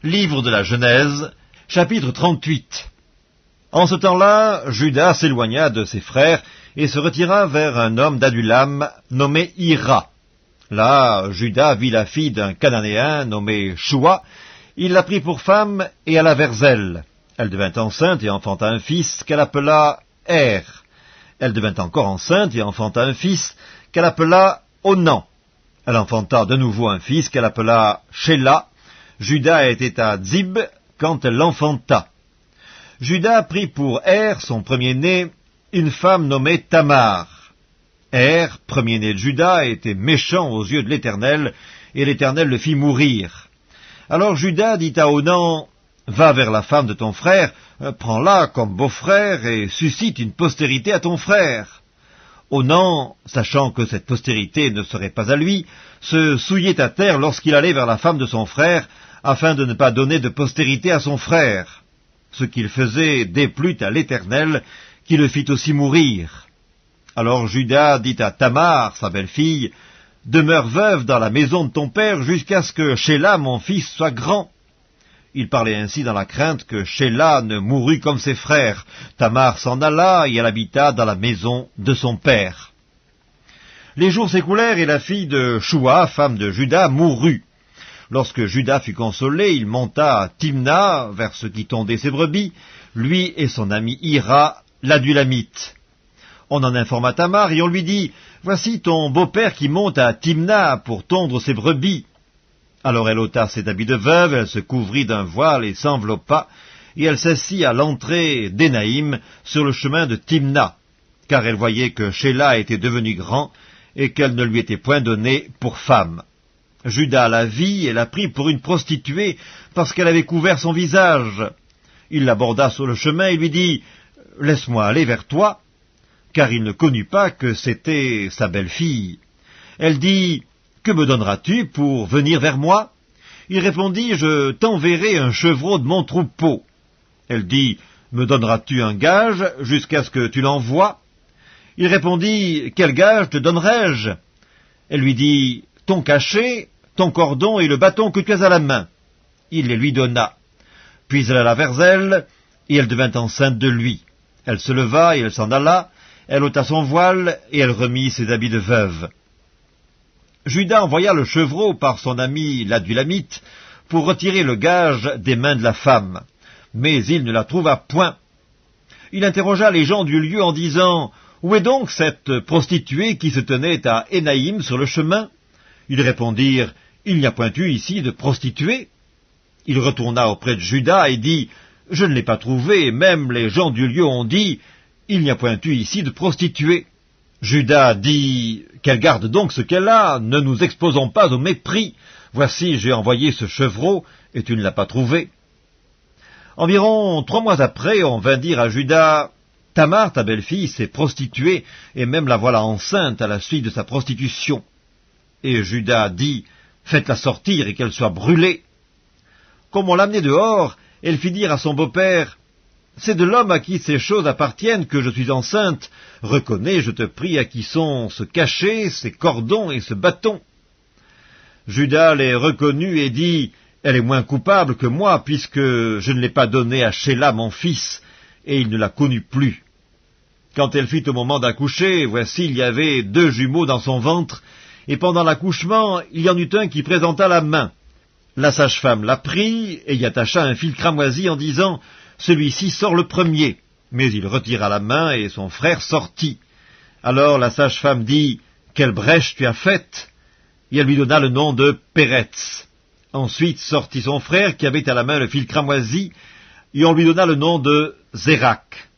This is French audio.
Livre de la Genèse, chapitre 38. En ce temps-là, Juda s'éloigna de ses frères et se retira vers un homme d'Adulam nommé Hira. Là, Juda vit la fille d'un Cananéen nommé Shua. Il la prit pour femme et alla vers elle. Elle devint enceinte et enfanta un fils qu'elle appela Er. Elle devint encore enceinte et enfanta un fils qu'elle appela Onan. Elle enfanta de nouveau un fils qu'elle appela Shéla. Juda était à Dzib quand elle l'enfanta. Juda prit pour Er, son premier-né, une femme nommée Tamar. Er, premier-né de Juda, était méchant aux yeux de l'Éternel, et l'Éternel le fit mourir. Alors Juda dit à Onan, « Va vers la femme de ton frère, prends-la comme beau-frère, et suscite une postérité à ton frère. » Onan, sachant que cette postérité ne serait pas à lui, se souillait à terre lorsqu'il allait vers la femme de son frère, afin de ne pas donner de postérité à son frère. Ce qu'il faisait déplut à l'Éternel, qui le fit aussi mourir. Alors Juda dit à Tamar, sa belle-fille, « Demeure veuve dans la maison de ton père jusqu'à ce que Shéla, mon fils, soit grand. » Il parlait ainsi dans la crainte que Shéla ne mourût comme ses frères. Tamar s'en alla et elle habita dans la maison de son père. Les jours s'écoulèrent et la fille de Shua, femme de Juda, mourut. Lorsque Juda fut consolé, il monta à Timna, vers ce qui tondait ses brebis, lui et son ami Hira, l'Adulamite. On en informa Tamar et on lui dit, « Voici ton beau-père qui monte à Timna pour tondre ses brebis. » Alors elle ôta ses habits de veuve, elle se couvrit d'un voile et s'enveloppa, et elle s'assit à l'entrée d'Énaïm, sur le chemin de Timna, car elle voyait que Shéla était devenu grand, et qu'elle ne lui était point donnée pour femme. Juda la vit et la prit pour une prostituée, parce qu'elle avait couvert son visage. Il l'aborda sur le chemin et lui dit, « Laisse-moi aller vers toi. » Car il ne connut pas que c'était sa belle-fille. Elle dit, « Que me donneras-tu pour venir vers moi ?» Il répondit, « Je t'enverrai un chevreau de mon troupeau. » Elle dit, « Me donneras-tu un gage jusqu'à ce que tu l'envoies ?» Il répondit, « Quel gage te donnerai-je » Elle lui dit, « Ton cachet, ton cordon et le bâton que tu as à la main. » Il les lui donna. Puis elle alla vers elle, et elle devint enceinte de lui. Elle se leva et elle s'en alla, elle ôta son voile, et elle remit ses habits de veuve. Juda envoya le chevreau par son ami l'Adulamite pour retirer le gage des mains de la femme, mais il ne la trouva point. Il interrogea les gens du lieu en disant, « Où est donc cette prostituée qui se tenait à Énaïm sur le chemin ?» Ils répondirent, « Il n'y a point eu ici de prostituée. » Il retourna auprès de Juda et dit, « Je ne l'ai pas trouvée, et même les gens du lieu ont dit, « Il n'y a point eu ici de prostituée. » Juda dit, « Qu'elle garde donc ce qu'elle a, ne nous exposons pas au mépris. Voici, j'ai envoyé ce chevreau, et tu ne l'as pas trouvé. » Environ 3 mois après, on vint dire à Juda, « Tamar, ta belle-fille, s'est prostituée, et même la voilà enceinte à la suite de sa prostitution. » Et Juda dit, « Faites-la sortir et qu'elle soit brûlée. » Comme on l'amenait dehors, elle fit dire à son beau-père, « C'est de l'homme à qui ces choses appartiennent que je suis enceinte. Reconnais, je te prie, à qui sont ce cachet, ces cordons et ce bâton. » Juda les reconnut et dit, « Elle est moins coupable que moi, puisque je ne l'ai pas donnée à Shéla mon fils, et il ne la connut plus. » Quand elle fut au moment d'accoucher, voici, il y avait 2 jumeaux dans son ventre, et pendant l'accouchement, il y en eut un qui présenta la main. La sage-femme la prit et y attacha un fil cramoisi en disant, « Celui-ci sort le premier. » Mais il retira la main et son frère sortit. Alors la sage-femme dit, « Quelle brèche tu as faite ?» Et elle lui donna le nom de Péretz. Ensuite sortit son frère qui avait à la main le fil cramoisi, et on lui donna le nom de Zérak.